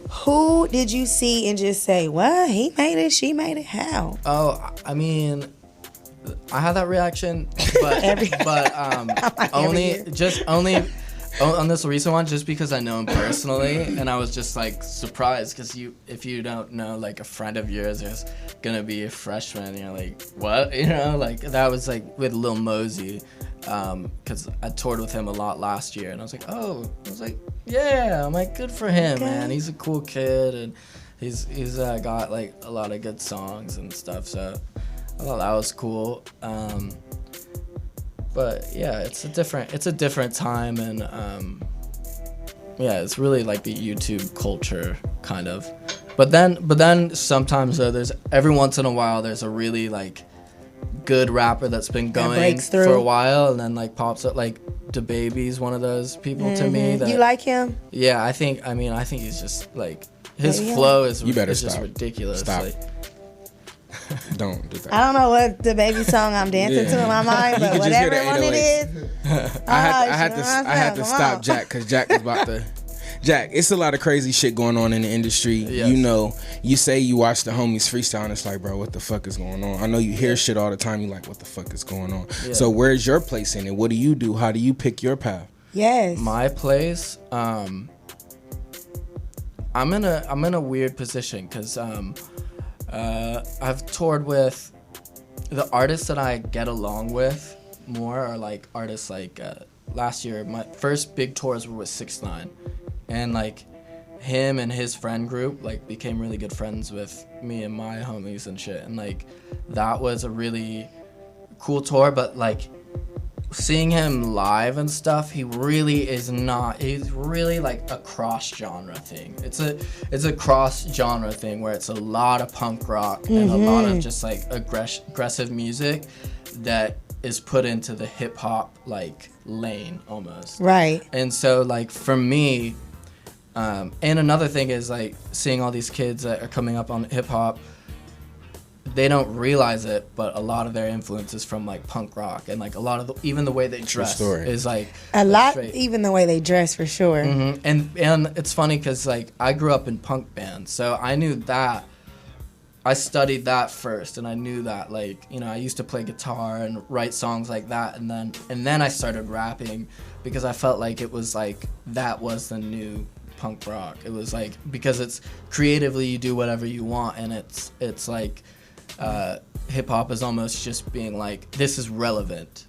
who did you see and just say, well, he made it, she made it, how? Oh, I mean, I had that reaction, but only on this recent one, just because I know him personally, and I was just like surprised because if you don't know, like a friend of yours is gonna be a freshman, and you're like, what? You know, like that was like with Lil Mosey, because I toured with him a lot last year, and I was like, yeah, I'm like, good for him, man. He's a cool kid, and he's got like a lot of good songs and stuff, so I thought that was cool. But yeah, it's a different time, and yeah, it's really like the YouTube culture kind of. But then sometimes though, there's every once in a while there's a really like good rapper that's been going for a while and then like pops up. Like DaBaby's one of those people to me. That, you like him? Yeah, I think he's just like his flow is just ridiculous. Stop. Like, Don't do that. I don't know what DaBaby song I'm dancing to in my mind, but whatever one it is. I had to stop Jack because Jack was about to. Jack, it's a lot of crazy shit going on in the industry. Yes. You know, you say you watch the homies freestyle, and it's like, bro, what the fuck is going on? I know you hear shit all the time. You like, what the fuck is going on? Yeah. So where's your place in it? What do you do? How do you pick your path? Yes. My place, I'm in a weird position because I've toured with the artists that I get along with more are like artists like last year my first big tours were with 6ix9ine, and like him and his friend group like became really good friends with me and my homies and shit, and like that was a really cool tour. But like seeing him live and stuff, he's really like a cross genre thing. It's a cross genre thing where it's a lot of punk rock and a lot of just like aggressive music that is put into the hip hop like lane almost. Right. And so like for me, and another thing is like seeing all these kids that are coming up on hip hop, they don't realize it, but a lot of their influence is from like punk rock, and like a lot of even the way they dress is like a lot. Even the way they dress, for sure. Mm-hmm. And it's funny because like I grew up in punk bands, so I knew that. I studied that first, and I knew that like I used to play guitar and write songs like that, and then I started rapping because I felt like it was like that was the new punk rock. It was like because it's creatively you do whatever you want, and it's like. Hip hop is almost just being like this is relevant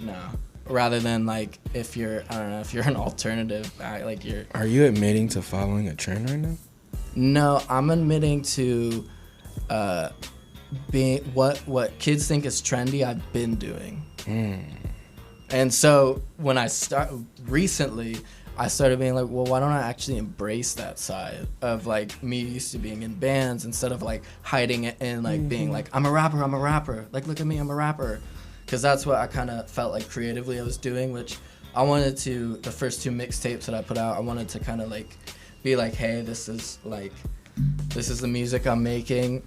now, rather than like if you're an alternative like you're. Are you admitting to following a trend right now? No, I'm admitting to being what kids think is trendy. I've been doing, and so when I recently. I started being like, well, why don't I actually embrace that side of like me used to being in bands instead of like hiding it and like being like, I'm a rapper. Like, look at me, I'm a rapper. Because that's what I kind of felt like creatively I was doing, which I wanted to, the first 2 mixtapes that I put out, I wanted to kind of like be like, hey, this is the music I'm making.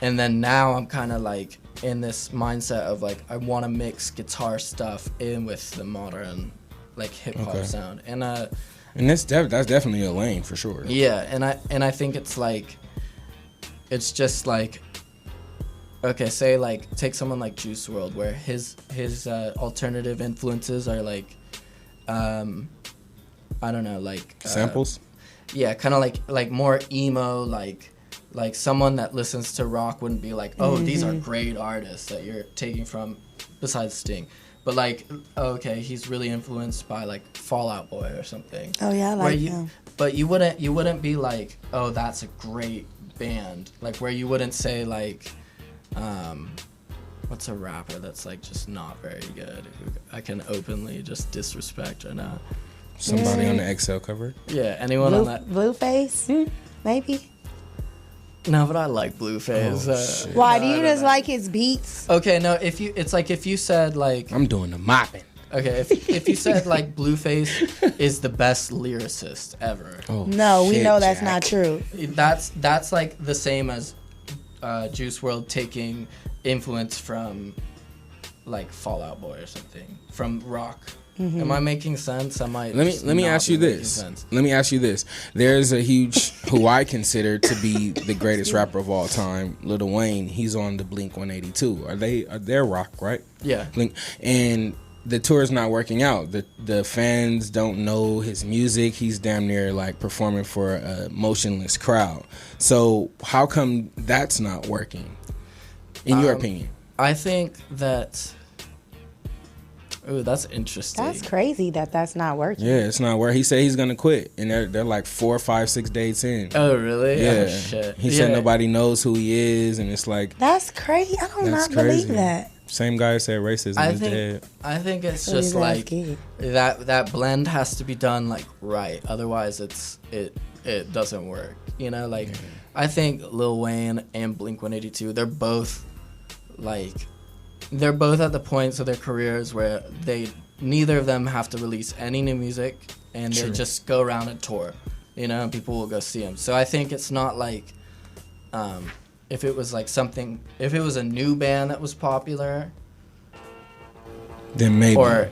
And then now I'm kind of like in this mindset of like, I want to mix guitar stuff in with the modern like hip hop sound, and that's definitely a lane for sure. Yeah, and I think it's like, it's just like, okay, say like take someone like Juice WRLD, where his alternative influences are like, I don't know, like samples. Yeah, kind of like more emo, like like someone that listens to rock wouldn't be like, oh, these are great artists that you're taking from, besides Sting. But like, okay, he's really influenced by like Fall Out Boy or something. Oh yeah, I like him. But you wouldn't be like, oh, that's a great band. Like where you wouldn't say like, what's a rapper that's like just not very good, who I can openly just disrespect right now? Somebody on the XL cover? Yeah, anyone on that? Blueface, maybe. No, but I like Blueface. Why do you just like his beats? Okay, no, if you said like, I'm doing the mopping. okay, if you said like Blueface is the best lyricist ever. Oh, No, we shit, know that's Jack. not true. That's like the same as Juice WRLD taking influence from like Fall Out Boy or something, from rock. Am I making sense? I might. Let me ask you this. Let me ask you this. There's a huge who I consider to be the greatest rapper of all time, Lil Wayne. He's on the Blink 182. They're rock, right? Yeah. Blink, and the tour's not working out. The fans don't know his music. He's damn near like performing for a motionless crowd. So how come that's not working? In your opinion? I think that. Ooh, that's interesting. That's crazy that's not working. Yeah, it's not where he said he's gonna quit, and they're like 4, 5, 6 dates in. Oh, really? Yeah. Oh, shit. He said nobody knows who he is, and it's like That's crazy. I do not believe that. Same guy said racism is dead. I think it's So just he's like scared. that blend has to be done like right. Otherwise, it doesn't work. You know, like I think Lil Wayne and Blink 182, they're both at the points of their careers where neither of them have to release any new music, and they just go around and tour, you know, and people will go see them. So I think it's not like, if it was a new band that was popular, Then maybe. or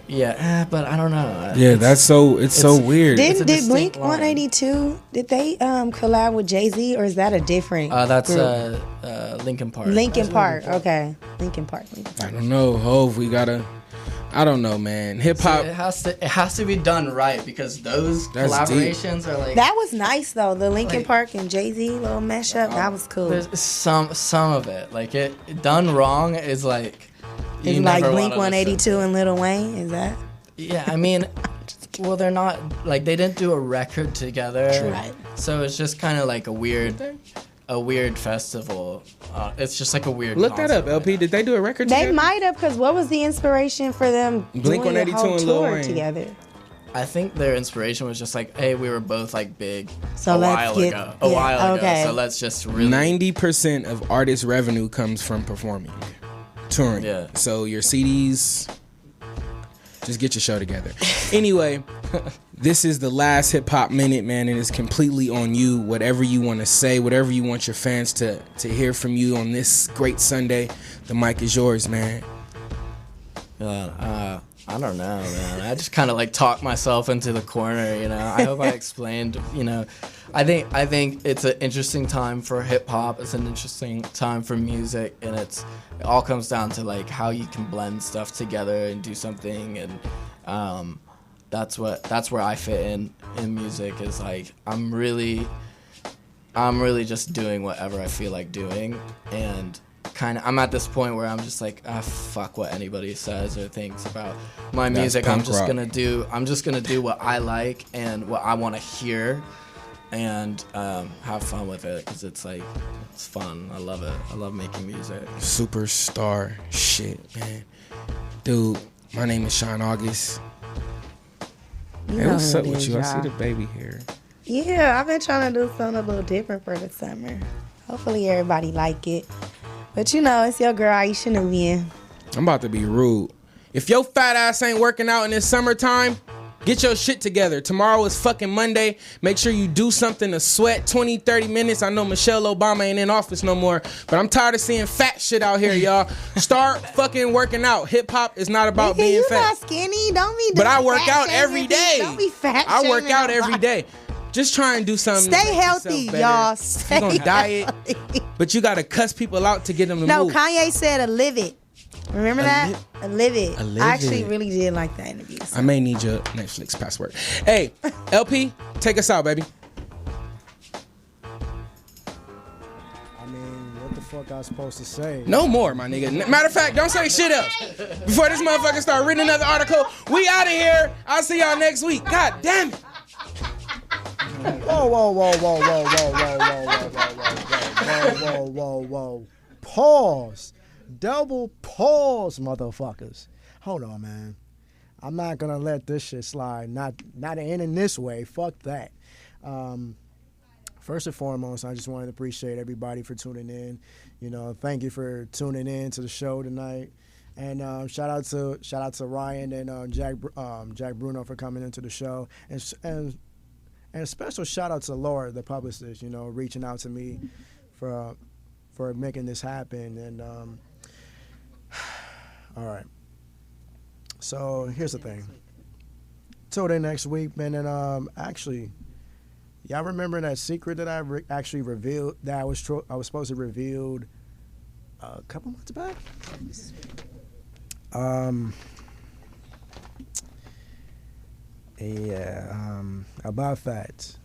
but I don't know. Yeah, it's so weird. It's a Did Blink distinct line. 182? Did they collab with Jay-Z, or is that a different? That's group? Linkin Park. Linkin Park. Okay, Linkin Park. I don't know, Hov. I don't know, man. Hip hop. It has to be done right, because those That's collaborations are like That was nice though. The Linkin Park and Jay-Z little mashup. That was cool. there's some of it like it done wrong is like. It's you like never Blink wanna listen 182 and Lil Wayne. Is that? Yeah, I mean, well, they're not like they didn't do a record together, Right. so it's just kind of like a weird festival. It's just like a weird. Look that up, concert. LP. Did they do a record They together? might have, because what was the inspiration for them Blink doing the 182 whole and Lil tour Wayne. together? I think their inspiration was just like, hey, we were both like big So a let's while get- ago. yeah, A while okay. ago, so let's just really 90% of artist revenue comes from performing, touring. Yeah. So your CDs, just get your show together. Anyway, this is the last Hip Hop Minute, man, and it's completely on you. Whatever you want to say, whatever you want your fans to hear from you on this great Sunday, the mic is yours, man. I don't know, man. I just kind of like talked myself into the corner, you know. I hope I explained, you know. I think it's an interesting time for hip hop. It's an interesting time for music, and it all comes down to like how you can blend stuff together and do something. And that's where I fit in music. Is like I'm really just doing whatever I feel like doing, and I'm at this point where I'm just like, fuck what anybody says or thinks about my music. I'm punk just rock. gonna do what I like and what I want to hear, and have fun with it, because it's fun. I love it. I love making music. Superstar shit, man. Dude, my name is Sean August. You Hey, know what's who up it with is, you? I see y'all. the baby here. Yeah, I've been trying to do something a little different for the summer. Hopefully everybody like it. But you know, it's your girl Aisha Nubian. I'm about to be rude. If your fat ass ain't working out in this summertime, get your shit together. Tomorrow is fucking Monday. Make sure you do something to sweat 20, 30 minutes. I know Michelle Obama ain't in office no more, but I'm tired of seeing fat shit out here, y'all. Start fucking working out. Hip hop is not about being you fat. not skinny. Don't be. But I doing work fat out shaming every people. day. Don't be fat. I work shaming out every nobody. day. Just try and do something. to Stay make yourself healthy, better. y'all. If Stay you gonna diet, healthy. but you gotta cuss people out to get them to No, move. Kanye said a live it. Remember that? A live it. A live I actually it. really did like that interview. I may need your Netflix password. Hey, LP, take us out, baby. fuck I was supposed to say. No more, my nigga. Matter of fact, don't say shit else. Before this motherfucker start reading another article, we out of here. I'll see y'all next week. God damn it. Whoa. Pause. Double pause, motherfuckers. Hold on, man. I'm not gonna let this shit slide. Not in this way. Fuck that. First and foremost, I just wanted to appreciate everybody for tuning in. You know, thank you for tuning in to the show tonight. And shout out to Ryan and Jack Bruno for coming into the show. And a special shout out to Laura, the publicist, you know, reaching out to me for making this happen. And all right. So here's the thing. Till then next week, man. And actually, y'all remember that secret that I actually revealed that I was supposed to reveal a couple months back? About that.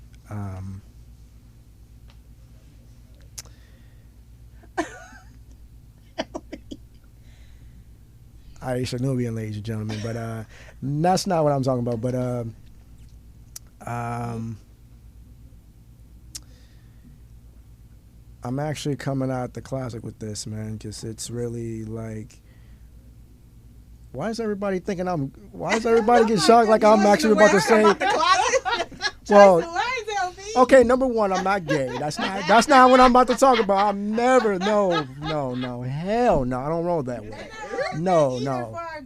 Aisha Nubian, ladies and gentlemen, but that's not what I'm talking about. But I'm actually coming out the closet with this, man, because it's really like, why is everybody getting shocked like I'm actually about to say? Well, okay, number one, I'm not gay. That's not what I'm about to talk about. I'm never, no, hell no, I don't roll that way. No.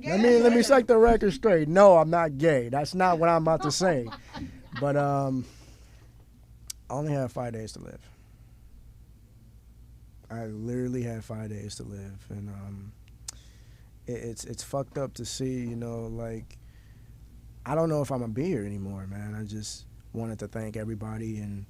Let me set the record straight. No, I'm not gay. That's not what I'm about to say. But I only have 5 days to live. I literally have 5 days to live, and it's fucked up to see, you know, like, I don't know if I'm gonna be here anymore, man. I just wanted to thank everybody and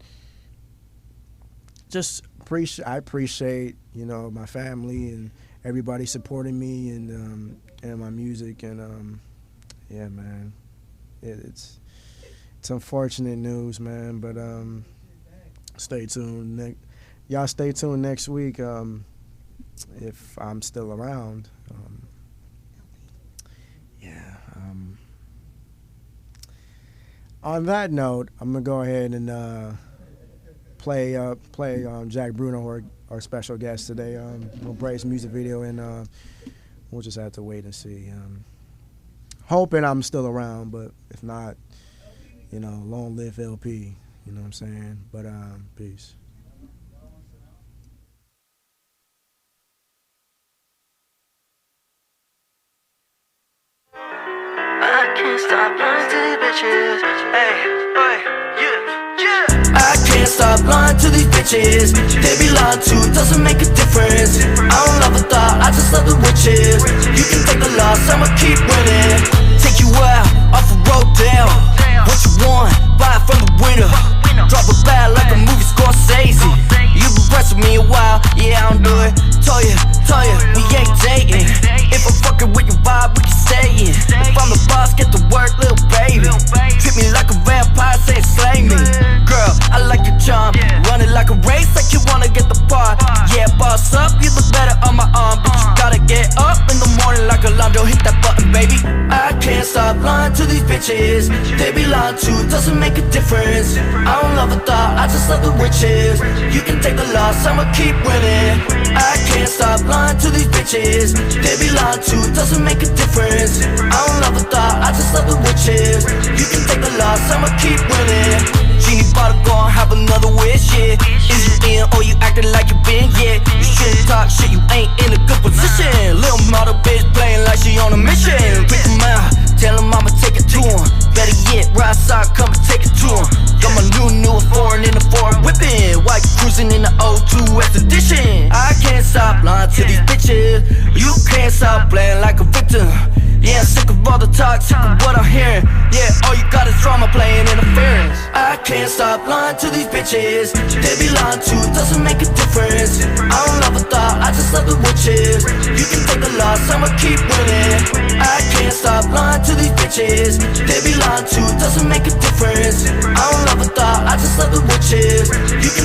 just appreciate, you know, my family and everybody supporting me and my music, and yeah, man, it's unfortunate news, man, but stay tuned. Y'all stay tuned next week if I'm still around. On that note, I'm gonna go ahead and play Jack Bruno, our special guest today. We'll play his music video, and we'll just have to wait and see. Hoping I'm still around, but if not, you know, long live LP. You know what I'm saying? But peace. I can't stop lying to these bitches. Hey, yeah. I can't stop lying to these bitches. They be lying too, doesn't make a difference. I don't love a thought, I just love the witches. You can take the loss, I'ma keep winning. Take you out, off a road down. What you want, buy it from the winner. Drop a bag like a movie Scorsese. You been pressing me a while, yeah, I don't do it. Told ya, we ain't dating. If I'm fucking with your vibe, we can stay in. If I'm the boss, get to work, little baby. Treat me like a vampire, say slay me. Girl, I like your charm. Run it like a race, like you wanna get the part. Yeah, boss up, you look better on my arm. But you gotta get up in the morning like a alarm. Don't hit that button, baby. I can't stop lying to these bitches. They be lying too, doesn't make a difference. I don't love a thought, I just love the witches. You can take the loss, I'ma keep winning. I can't stop lying to these bitches. They be lying too, doesn't make a difference. I don't love a thought, I just love the witches. You can take the loss, I'ma keep winning. Genie bottle, go and have another wish, yeah. Is you in or you acting like you been, yeah. You shouldn't talk shit, you ain't in a good position. Little model bitch playing like she on a mission. Pick him out, tell him I'ma take it to him. Better yet, ride side, come and take it to him. Got my new foreign in the foreign whipping. While you cruising in the O2 expedition. I can't stop lying to these bitches. You can't stop playing like a victim. Yeah, I'm sick of all the talk, sick of what I'm hearing. Yeah, all you got is drama playing interference. I can't stop lying to these bitches. They be lying too, doesn't make a difference. I don't love a thought, I just love the witches. You can take the loss, I'ma keep winning. I can't stop lying to these bitches. They be lying too, doesn't make a difference. I don't love a thought, I just love the witches. You can